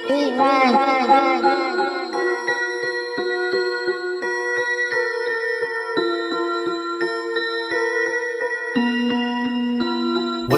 What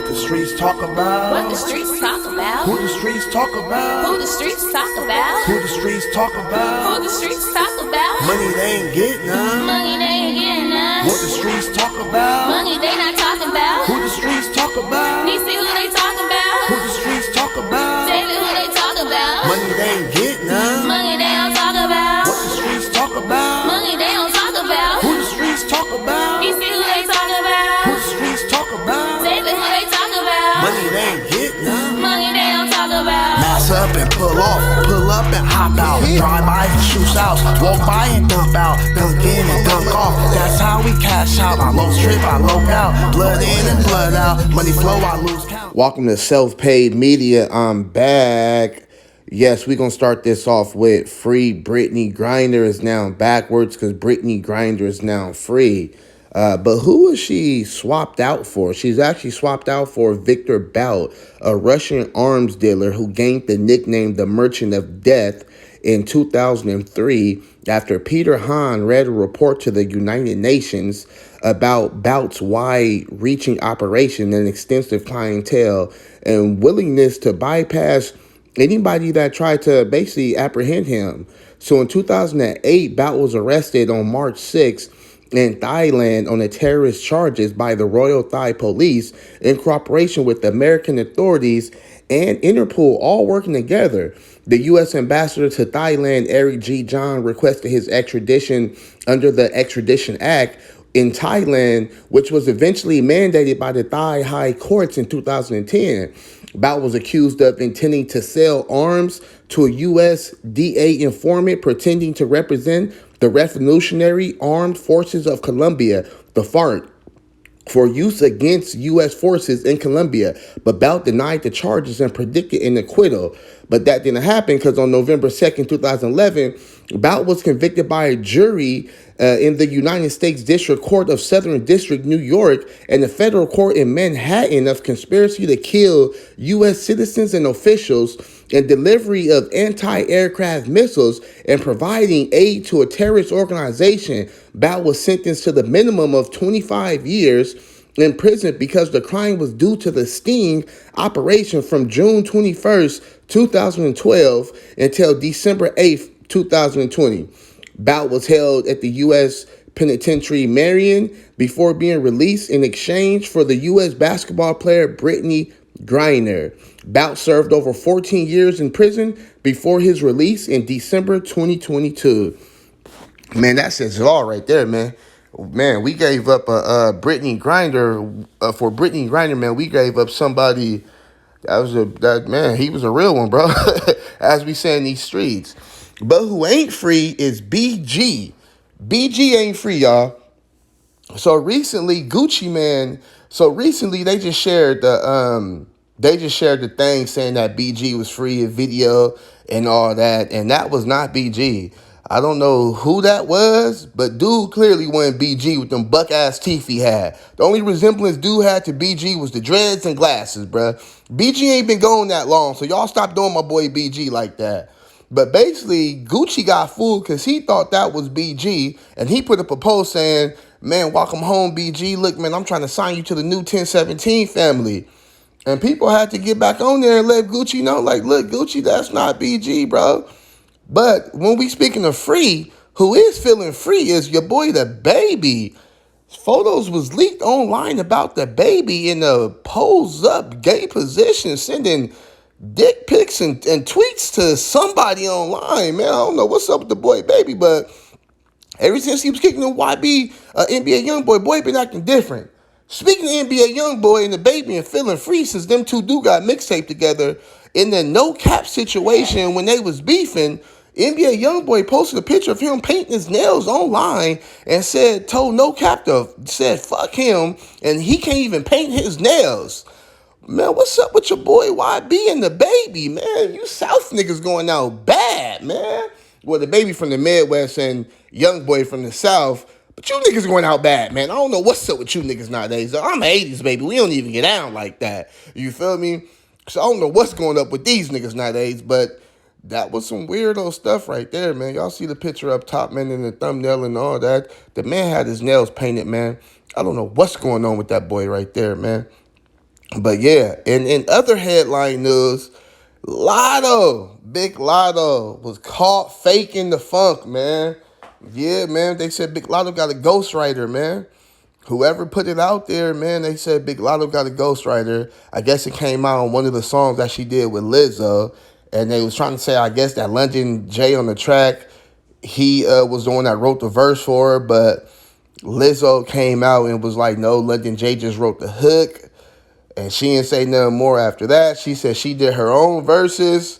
the streets talk about? What the streets talk about? Who the streets talk about? Who the streets talk about? Who the streets talk about? Who the streets talk about? Money they ain't get none. Money they ain't getting none. What the streets talk about? Money they not talking about. Who the streets talk about? You see who they talking about? Who the streets talk about? David, who they talk about? Money they ain't get none. Money they don't talk about. What the streets talk about? Money they don't talk about. Who the streets talk about? You see who they talk about? Who the streets talk about? David, who they talk about? Money they ain't get none. Money they don't talk about. Mass up and pull off, pull up and hop out. Drive by and shoot out, walk by and dump out. Dunk in and dunk off, that's how we cash out. I low strip, I low out. Blood in and blood out. Money flow, I lose count. Welcome to Self-Paid Media. I'm back. Yes, we're going to start this off with free Brittney Griner is now backwards because Brittney Griner is now free. But who was she swapped out for? She's actually swapped out for Victor Bout, a Russian arms dealer who gained the nickname the Merchant of Death in 2003 after Peter Hahn read a report to the United Nations about Bout's wide-reaching operation and extensive clientele and willingness to bypass anybody that tried to basically apprehend him. So in 2008, Bout was arrested on March 6th in Thailand on the terrorist charges by the Royal Thai Police in cooperation with the American authorities and Interpol, all working together. The U.S. ambassador to Thailand, Eric G. John, requested his extradition under the Extradition Act in Thailand, which was eventually mandated by the Thai high courts in 2010. Bout was accused of intending to sell arms to a U.S. DA informant pretending to represent the Revolutionary Armed Forces of Colombia, the FARC, for use against U.S. forces in Colombia. But Bout denied the charges and predicted an acquittal. But that didn't happen because on November 2nd, 2011, Bout was convicted by a jury in the United States District Court of Southern District, New York, and the federal court in Manhattan of conspiracy to kill U.S. citizens and officials and delivery of anti-aircraft missiles and providing aid to a terrorist organization. Bout was sentenced to the minimum of 25 years in prison because the crime was due to the sting operation from June 21st, 2012 until December 8th, 2020. Bout was held at the U.S. Penitentiary Marion before being released in exchange for the U.S. basketball player Brittney Griner. Bout served over 14 years in prison before his release in December 2022. Man, that says it all right there, man. Man, we gave up Brittney Griner for Brittney Griner. Man, we gave up somebody that he was a real one, bro. As we say in these streets. But who ain't free is BG. BG ain't free, y'all. So recently, Gucci Man. So recently, they just shared the thing saying that BG was free, a video and all that, and that was not BG. I don't know who that was, but dude clearly wasn't BG with them buck-ass teeth he had. The only resemblance dude had to BG was the dreads and glasses, bruh. BG ain't been going that long, so y'all stop doing my boy BG like that. But basically, Gucci got fooled because he thought that was BG, and he put up a post saying, man, welcome home, BG. Look, man, I'm trying to sign you to the new 1017 family. And people had to get back on there and let Gucci know, like, look, Gucci, that's not BG, bro. But when we speaking of free, who is feeling free is your boy DaBaby. Photos was leaked online about DaBaby in a pose-up gay position, sending dick pics and tweets to somebody online, man. I don't know what's up with the boy Baby, but ever since he was kicking the YB NBA Youngboy, boy been acting different. Speaking of NBA Youngboy and DaBaby and feeling free, since them two got mixtape together in the no cap situation when they was beefing, NBA Youngboy posted a picture of him painting his nails online and told no cap said fuck him and he can't even paint his nails. Man, what's up with your boy YB and DaBaby, man? You South niggas going out bad, man. Well, DaBaby from the Midwest and Youngboy from the South, but you niggas going out bad, man. I don't know what's up with you niggas nowadays. I'm 80s, baby. We don't even get down like that. You feel me? So I don't know what's going up with these niggas nowadays, but That was some weirdo stuff right there, man. Y'all see the picture up top, man, in the thumbnail and all that. The man had his nails painted, man. I don't know what's going on with that boy right there, man. But yeah, and in other headline news, Big Latto was caught faking the funk, man. Yeah, man, they said Big Latto got a ghostwriter, man. Whoever put it out there, man, they said Big Latto got a ghostwriter. I guess it came out on one of the songs that she did with Lizzo. And they was trying to say, I guess, that London J on the track, he was the one that wrote the verse for her. But Lizzo came out and was like, no, London J just wrote the hook. And she didn't say nothing more after that. She said she did her own verses.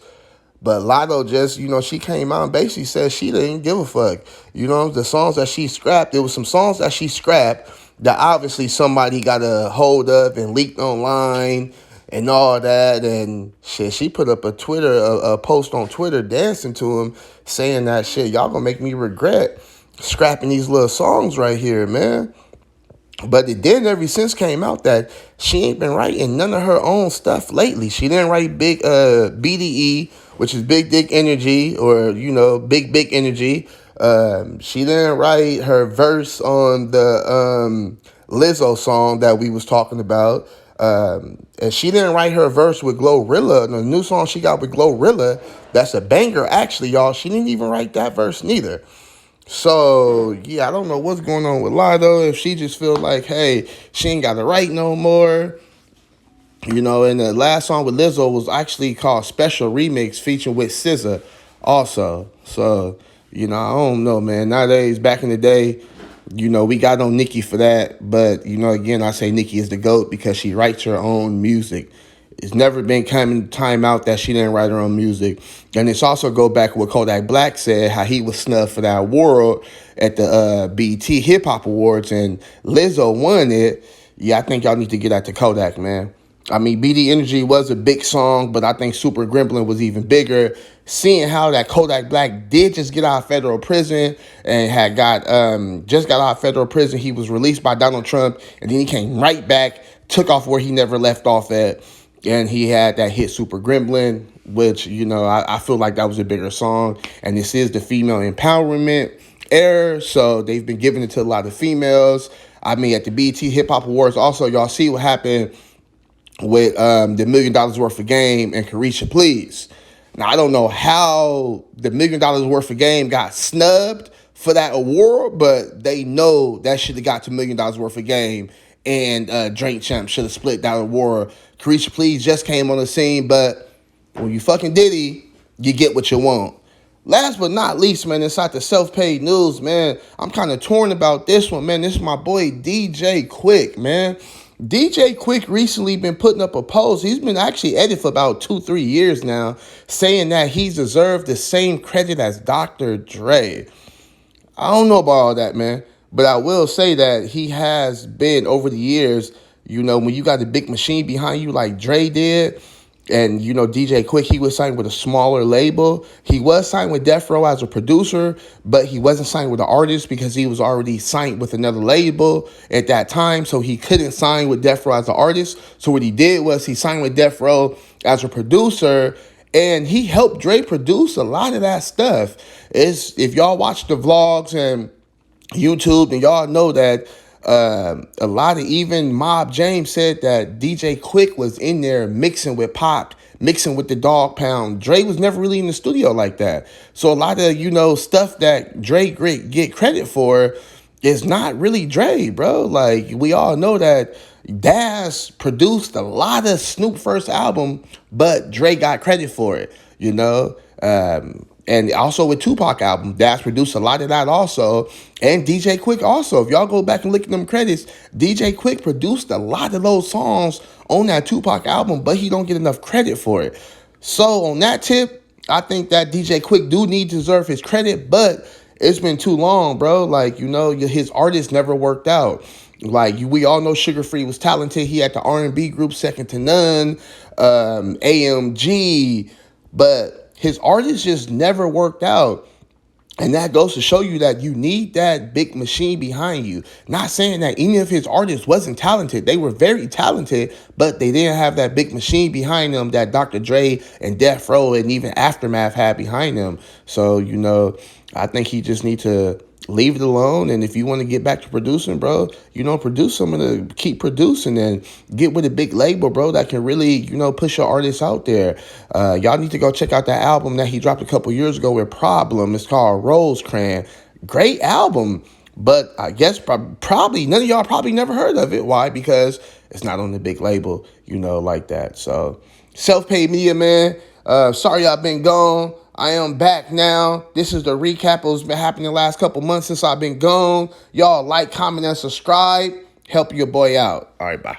But Latto just, she came out and basically said she didn't give a fuck. The songs that she scrapped, there was some songs that she scrapped that obviously somebody got a hold of and leaked online and all that. And shit, she put up a post on Twitter dancing to him saying that shit, y'all gonna make me regret scrapping these little songs right here, man. But it then ever since came out that she ain't been writing none of her own stuff lately. She didn't write big BDE, which is Big Dick Energy, or, Big Energy. She didn't write her verse on the Lizzo song that we was talking about. And she didn't write her verse with Glorilla. The new song she got with Glorilla, that's a banger, actually, y'all. She didn't even write that verse neither. So, yeah, I don't know what's going on with Latto. If she just feels like, hey, she ain't got to write no more. And the last song with Lizzo was actually called Special Remix featuring with SZA also. So, I don't know, man. Nowadays, back in the day, we got on Nicki for that. But, again, I say Nicki is the GOAT because she writes her own music. It's never been coming time out that she didn't write her own music. And it's also go back to what Kodak Black said, how he was snubbed for that award at the BET Hip Hop Awards, and Lizzo won it. Yeah, I think y'all need to get that to Kodak, man. I mean, BD Energy was a big song, but I think Super Gremlin was even bigger. Seeing how that Kodak Black did just get out of federal prison and had just got out of federal prison. He was released by Donald Trump, and then he came right back, took off where he never left off at. And he had that hit Super Gremlin, which, I feel like that was a bigger song. And this is the female empowerment era, so they've been giving it to a lot of females. I mean, at the BET Hip Hop Awards, also, y'all see what happened with the $1 million worth of game and Carisha Please. Now, I don't know how the $1 million worth of game got snubbed for that award, but they know that should have got to $1 million worth of game. And Drink Champ should have split that award. Carisha Please just came on the scene, but when you fucking Diddy, you get what you want. Last but not least, man, inside the self-paid news, man, I'm kind of torn about this one, man. This is my boy DJ Quik, man. DJ Quik recently been putting up a post. He's been actually at it for about 2-3 years now, saying that he's deserved the same credit as DrDre. I don't know about all that, man. But I will say that he has been, over the years, when you got a big machine behind you like Dre did, and, DJ Quik, he was signed with a smaller label. He was signed with Death Row as a producer, but he wasn't signed with an artist because he was already signed with another label at that time, so he couldn't sign with Death Row as an artist. So what he did was he signed with Death Row as a producer, and he helped Dre produce a lot of that stuff. If y'all watch the vlogs and YouTube, and y'all know that a lot of, even Mob James said that DJ Quik was in there mixing with Pop, mixing with the Dog Pound. Dre was never really in the studio like that. So a lot of, stuff that Dre get credit for is not really Dre, bro. Like, we all know that Daz produced a lot of Snoop first album, but Dre got credit for it, and also with Tupac album, Daz produced a lot of that also. And DJ Quik also. If y'all go back and look at them credits, DJ Quik produced a lot of those songs on that Tupac album, but he don't get enough credit for it. So on that tip, I think that DJ Quik do need to deserve his credit, but it's been too long, bro. Like, his artist never worked out. Like, we all know Sugar Free was talented. He had the R&B group Second to None, AMG, but his artist just never worked out. And that goes to show you that you need that big machine behind you. Not saying that any of his artists wasn't talented. They were very talented, but they didn't have that big machine behind them that DrDre and Death Row and even Aftermath had behind them. So, I think he just need to leave it alone. And if you want to get back to producing, bro, produce some of the, keep producing and get with a big label, bro, that can really, push your artists out there. Y'all need to go check out that album that he dropped a couple years ago with Problem. It's called Rosecrans. Great album. But I guess probably none of y'all probably never heard of it. Why? Because it's not on the big label, like that. So self-paid media, man. Sorry I've been gone. I am back now. This is the recap of what's been happening the last couple months since I've been gone. Y'all like, comment, and subscribe. Help your boy out. All right, bye.